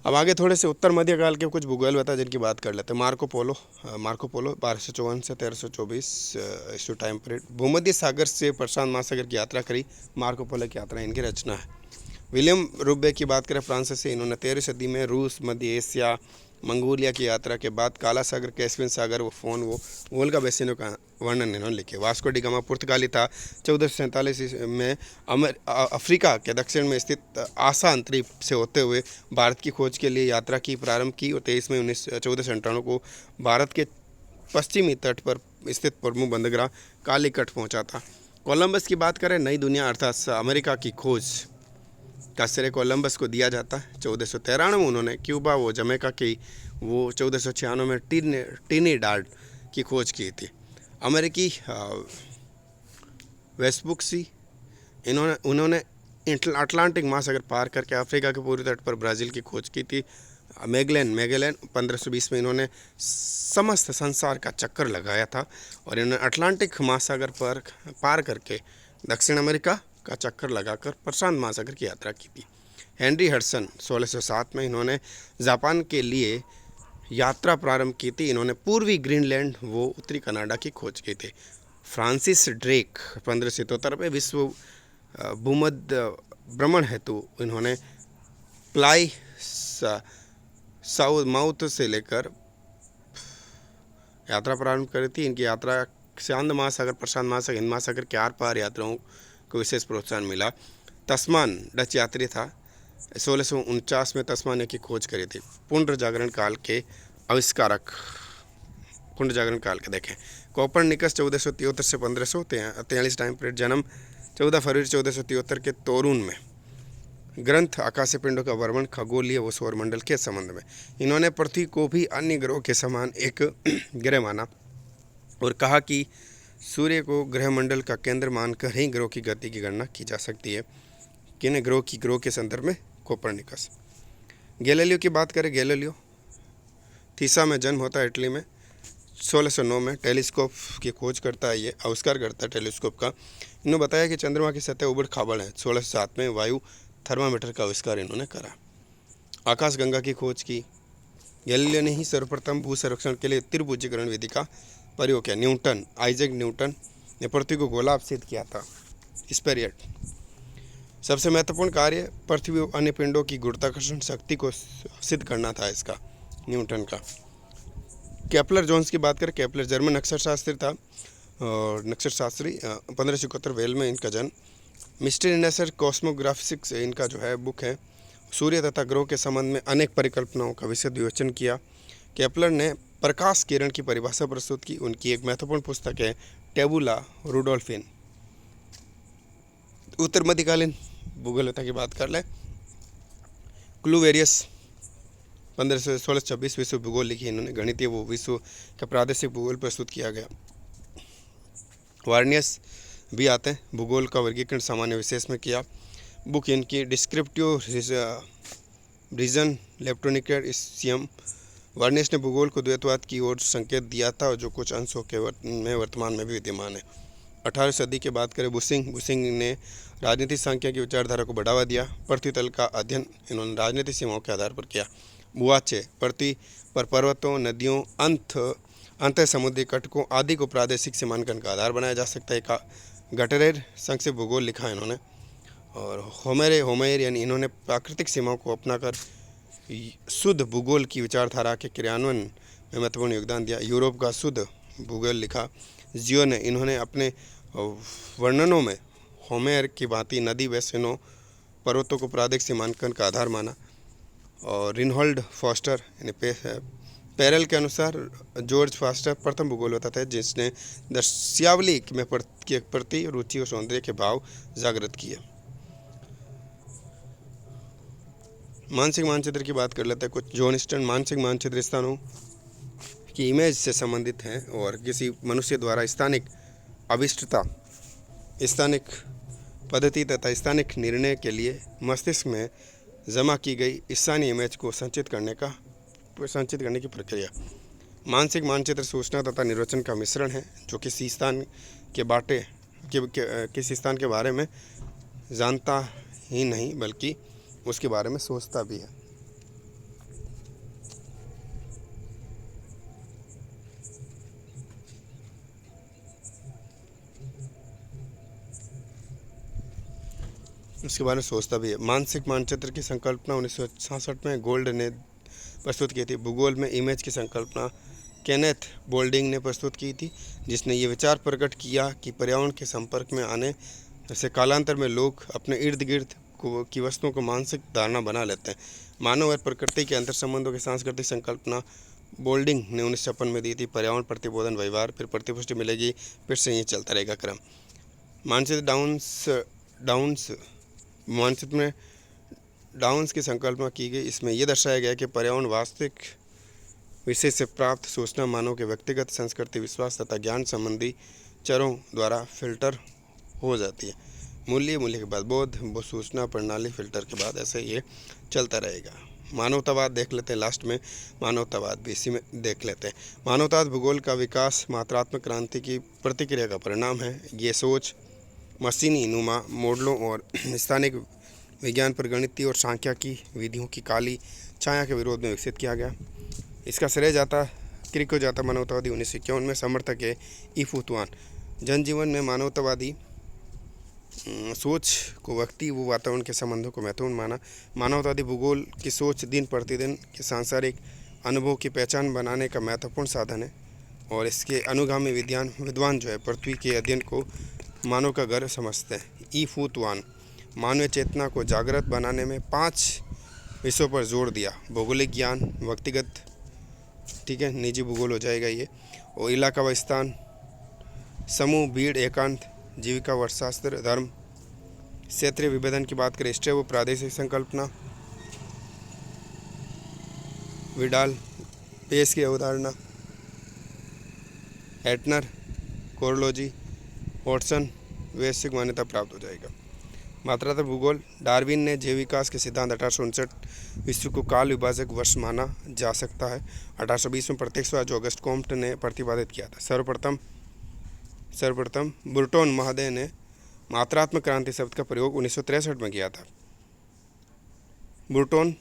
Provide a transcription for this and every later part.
अब आगे थोड़े से उत्तर मध्यकाल के कुछ भूगोल बता जिनकी बात कर लेते हैं। मार्को पोलो 1254 से 1324 इस टाइम पीरियड भूमध्य सागर से प्रशांत महासागर की यात्रा करी। मार्को पोलो की यात्रा इनकी रचना है। विलियम रुब्बे की बात करें फ्रांस से, इन्होंने 13वीं सदी में रूस, मध्य एशिया, मंगोलिया की यात्रा के बाद काला सागर, कैस्पियन सागर, वोल्गा बेसिनों का वर्णन इन्होंने लिखे। वास्को डी गामा पुर्तगाली था। 1447 में अफ्रीका के दक्षिण में स्थित आसा अंतरीप से होते हुए भारत की खोज के लिए यात्रा की प्रारंभ की और 23 मई 1498 को भारत के पश्चिमी तट पर स्थित प्रमुख बंदरगाह कालीकट पहुंचा था। कोलंबस की बात करें, नई दुनिया अर्थात अमेरिका की खोज का श्रेय कोलंबस को दिया जाता है। 1493 में उन्होंने क्यूबा व जमैका की 1496 में ट्रिनिडाड की खोज की थी। अमेरिकी वेस्पुक्सी उन्होंने अटलांटिक महासागर पार करके अफ्रीका के पूर्वी तट पर ब्राज़ील की खोज की थी। मैगेलन 1520 में इन्होंने समस्त संसार का चक्कर लगाया था और इन्होंने अटलांटिक महासागर पर पार करके दक्षिण अमेरिका का चक्कर लगाकर प्रशांत महासागर की यात्रा की थी। हेनरी हडसन 1607 में इन्होंने जापान के लिए यात्रा प्रारंभ की थी। इन्होंने पूर्वी ग्रीनलैंड व उत्तरी कनाडा की खोज की थी। फ्रांसिस ड्रेक 1577 में विश्व भूमध्य भ्रमण हेतु इन्होंने प्लाई साउथ माउथ से लेकर यात्रा प्रारंभ करी थी। इनकी यात्रा से आनंद महासागर, प्रशांत महासागर, हिंद महासागर के आर पार यात्राओं को विशेष प्रोत्साहन मिला। तस्मान डच यात्री था। 1649 में तस्मानिया की खोज करी थी। पुनर्जागरण काल के आविष्कारक, पुनर्जागरण काल के देखें, कोपरनिकस 1473 से 1543 टाइम पीरियड, जन्म 14 फरवरी 1473 के तोरून में। ग्रंथ आकाशीय पिंडों का वर्णन खगोलीय व सौरमंडल के संबंध में। इन्होंने पृथ्वी को भी अन्य ग्रहों के समान एक ग्रह माना और कहा कि सूर्य को ग्रहमंडल का केंद्र मानकर ही ग्रहों की गति की गणना की जा सकती है। किन ग्रह के संदर्भ में? कोपरनिकस। गैलीलियो की बात करें, गैलीलियो थीसा में जन्म होता है, इटली में। 1609 में टेलीस्कोप की खोज करता है, ये आविष्कार करता है टेलीस्कोप का। इन्होंने बताया कि चंद्रमा की सतह उबड़ खाबड़ है। 1607 में वायु थर्मामीटर का आविष्कार इन्होंने करा। आकाश गंगा की खोज की। गैलीलियो ने ही सर्वप्रथम भू सर्वेक्षण के लिए त्रिभुजीकरण विधि का प्रयोग किया। आइजैक न्यूटन ने पृथ्वी को गोलाभ सिद्ध किया था। इस पीरियड सबसे महत्वपूर्ण कार्य पृथ्वी और अन्य पिंडों की गुरुत्वाकर्षण शक्ति को सिद्ध करना था इसका, न्यूटन का। केपलर जोन्स की बात करें, केपलर जर्मन नक्षत्र शास्त्री था और नक्षत्र शास्त्री 1571 वेल में इनका जन्म। मिस्टर नेचर कॉस्मोग्राफिक्स इनका जो है बुक है। सूर्य तथा ग्रहों के संबंध में अनेक परिकल्पनाओं का विशद विवेचन किया। केपलर ने प्रकाश किरण की परिभाषा प्रस्तुत की। उनकी एक महत्वपूर्ण पुस्तक है टेबुला रुडोल्फिन। उत्तर मध्यकालीन भूगोलता की बात कर ले, क्लूवेरियस 15 से 1626 विश्व भूगोल लिखी इन्होंने। गणितीय वो विश्व का प्रादेशिक भूगोल प्रस्तुत किया गया। वार्नियस भी आते हैं, भूगोल का वर्गीकरण सामान्य विशेष में किया। बुक इनकी डिस्क्रिप्टिव रीजन लेप्टोनिकेसियम। वार्नियस ने भूगोल को द्वैतवाद की ओर संकेत दिया था और जो कुछ अंशों के में वर्तमान में भी विद्यमान है। 18वीं सदी की बात करें, बुशिंग ने राजनीतिक सांख्य की विचारधारा को बढ़ावा दिया। पृथ्वी तल का अध्ययन इन्होंने राजनीतिक सीमाओं के आधार पर किया। बुआचे पृथ्वी पर पर्वतों, नदियों, अंत समुद्री कटकों आदि को प्रादेशिक सीमांकन का आधार बनाया जा सकता है। गटरेर संक्षिप्त भूगोल लिखा है इन्होंने। और होमेर यानी इन्होंने प्राकृतिक सीमाओं को अपनाकर शुद्ध भूगोल की विचारधारा के क्रियान्वयन में महत्वपूर्ण योगदान दिया। यूरोप का शुद्ध भूगोल लिखा। जियो ने इन्होंने अपने वर्णनों में होमेर की भांति नदी व सेनों पर्वतों को प्रादेशिक सीमांकन का आधार माना। और रिनहोल्ड फॉस्टर यानी पैरेल के अनुसार जॉर्ज फॉस्टर प्रथम भूगोलवेत्ता थे जिसने दृश्यावली में के प्रति रुचि और सौंदर्य के भाव जागृत किए। मानसिक मानचित्र की बात कर लेते हैं कुछ। जॉनस्टन मानसिक मानचित्र स्थानों की इमेज से संबंधित हैं और किसी मनुष्य द्वारा स्थानिक अभिष्टता, स्थानिक पद्धति तथा स्थानिक निर्णय के लिए मस्तिष्क में जमा की गई स्थानीय इमेज को संचित करने की प्रक्रिया। मानसिक मानचित्र सूचना तथा निर्वचन का मिश्रण है जो किसी स्थान के बारे में जानता ही नहीं बल्कि उसके बारे में सोचता भी है। उसके बारे में सोचता भी है। मानसिक मानचित्र की संकल्पना 1966 में गोल्ड ने प्रस्तुत की थी। भूगोल में इमेज की संकल्पना केनेथ बोल्डिंग ने प्रस्तुत की थी, जिसने ये विचार प्रकट किया कि पर्यावरण के संपर्क में आने से कालांतर में लोग अपने इर्द गिर्द की वस्तुओं को मानसिक धारणा बना लेते हैं। मानव और प्रकृति के अंतर संबंधों की सांस्कृतिक संकल्पना बोल्डिंग ने 1956 में दी थी। पर्यावरण प्रतिबोधन व्यवहार, फिर प्रतिपुष्टि मिलेगी, फिर से ये चलता रहेगा क्रम। मानचित्र डाउन्स मानचित्र में डाउन्स की संकल्पना की गई। इसमें यह दर्शाया गया कि पर्यावरण वास्तविक विषय से प्राप्त सूचना मानव के व्यक्तिगत संस्कृति, विश्वास तथा ज्ञान संबंधी चरों द्वारा फिल्टर हो जाती है। मूल्य के बाद बोध, वो सूचना प्रणाली, फिल्टर के बाद ऐसे ये चलता रहेगा। मानवतावाद देख लेते हैं लास्ट में। मानवतावाद भी इसी में देख लेते हैं। मानवतावाद भूगोल का विकास मात्रात्मक क्रांति की प्रतिक्रिया का परिणाम है। ये सोच मशीनी नुमा मॉडलों और स्थानिक विज्ञान पर गणितीय और सांख्यिकी विधियों की काली छाया के विरोध में विकसित किया गया। इसका श्रेय जाता क्रिको जाता मानवतावादी 1951 में समर्थक है ईफुतवान। जनजीवन में मानवतावादी सोच को व्यक्ति व वातावरण के संबंधों को महत्वपूर्ण माना। मानवतावादी भूगोल की सोच दिन प्रतिदिन के सांसारिक अनुभव की पहचान बनाने का महत्वपूर्ण साधन है, और इसके अनुगामी विद्वान जो है पृथ्वी के अध्ययन को मानव का घर समझते हैं। ईफुतवान मानवीय चेतना को जागृत बनाने में 5 विषयों पर जोर दिया। भौगोलिक ज्ञान, व्यक्तिगत, ठीक है, निजी भूगोल हो जाएगा ये, और इलाका व स्थान, समूह, भीड़, एकांत, जीविका, वर्षशास्त्र, धर्म, क्षेत्रीय विभेदन की बात करें, राष्ट्रीय व प्रादेशिक संकल्पना, विडाल, पेस की अवधारणा, हैटनर, कोरोलॉजी, वॉटसन, वैश्विक मान्यता प्राप्त हो जाएगा। मात्रात्मक भूगोल, डार्विन ने जैव विकास के सिद्धांत 1859 विश्व को काल विभाजक वर्ष माना जा सकता है। 1820 में प्रत्यक्ष हुआ जो अगस्त कॉम्ट ने प्रतिपादित किया था। सर्वप्रथम ब्रुटोन महोदय ने मात्रात्मक क्रांति शब्द का प्रयोग 1963 में किया था। ब्रुटोन,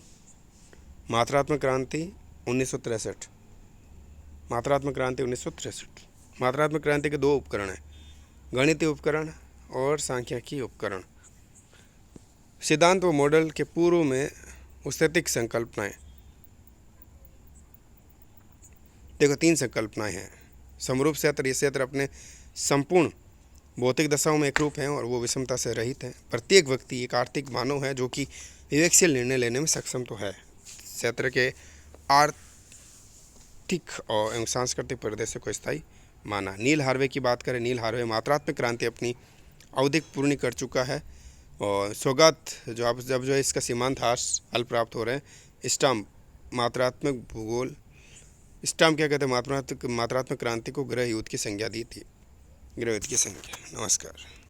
मात्रात्मक क्रांति 1963। मात्रात्मक क्रांति 1963। मात्रात्मक क्रांति के 2 उपकरण हैं, गणितीय उपकरण और सांख्यिकी उपकरण। सिद्धांत व मॉडल के पूर्व में स्थैतिक संकल्पनाएं। देखो 3 संकल्पनाएं हैं। समरूप क्षेत्र, ये क्षेत्र अपने संपूर्ण भौतिक दशाओं में एक रूप हैं और वो विषमता से रहित हैं। प्रत्येक व्यक्ति एक आर्थिक मानव है जो कि विवेकशील निर्णय लेने में सक्षम तो है। क्षेत्र के आर्थिक और एवं सांस्कृतिक परिदृश्य को स्थायी माना। नील हार्वे की बात करें, नील हार्वे मात्रात्मक क्रांति अपनी अवधि पूर्ण कर चुका है, और सौगात जो अब जब जो है इसका सीमांत हास हल प्राप्त हो रहे हैं। स्टाम्प, मात्रात्मक भूगोल, स्टाम्प क्या कहते हैं, मात्रात्मक क्रांति को गृह युद्ध की संज्ञा दी थी। गृह युद्ध की संज्ञा। नमस्कार।